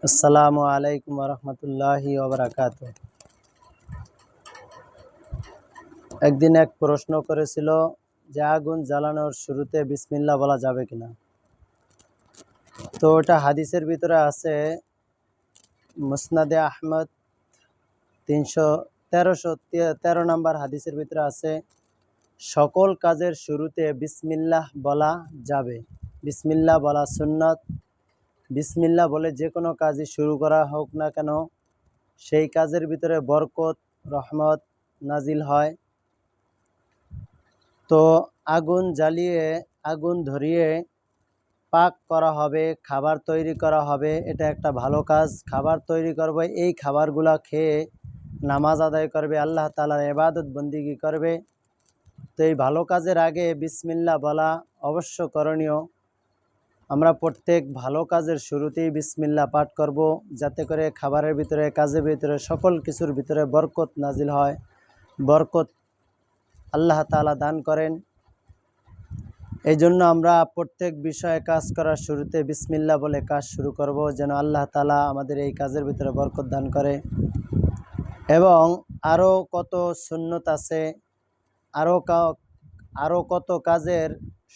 আসসালামু আলাইকুম রহমতুল্লাহি ওবরাকাতু। একদিন এক প্রশ্ন করেছিল যে আগুন জ্বালানোর শুরুতে বিসমিল্লাহ বলা যাবে কিনা। তো ওটা হাদিসের ভিতরে আছে, মুসনাদে আহমদ 1313 নম্বর হাদিসের ভিতরে আছে, সকল কাজের শুরুতে বিসমিল্লাহ বলা যাবে। বিসমিল্লাহ বলা সুন্নত। বিসমিল্লাহ বলে যে কোনো কাজই শুরু করা হোক না কেন, সেই কাজের ভিতরে বরকত, রহমত নাজিল হয়। তো আগুন জ্বালিয়ে, আগুন ধরিয়ে পাক করা হবে, খাবার তৈরি করা হবে, এটা একটা ভালো কাজ। খাবার তৈরি করবে, এই খাবারগুলা খেয়ে নামাজ আদায় করবে, আল্লাহ তাআলার ইবাদত বন্দিগি করবে। তো এই ভালো কাজের আগে বিসমিল্লাহ বলা অবশ্য করণীয়। আমরা প্রত্যেক ভালো কাজের শুরুতেই বিসমিল্লাহ পাঠ করব, যাতে করে খাবারের ভিতরে, কাজের ভিতরে, সকল কিছুর ভিতরে বরকত নাজিল হয়, বরকত আল্লাহ তাআলা দান করেন। এই জন্য আমরা প্রত্যেক বিষয়ে কাজ করার শুরুতে বিসমিল্লাহ বলে কাজ শুরু করব, যেন আল্লাহ তাআলা আমাদের এই কাজের ভিতরে বরকত দান করে। এবং আরও কত সুন্নত আছে, আরও কত কাজের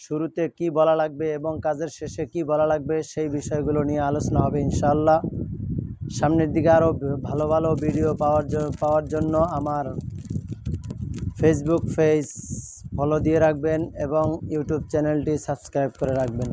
শুরুতে কি বলা লাগবে এবং কাজের শেষে কি বলা লাগবে, সেই বিষয়গুলো নিয়ে আলোচনা হবে ইনশাআল্লাহ। সামনের দিকে আরও ভালো ভালো ভিডিও পাওয়ার জন্য আমার ফেসবুক পেজ ফলো দিয়ে রাখবেন এবং ইউটিউব চ্যানেলটি সাবস্ক্রাইব করে রাখবেন।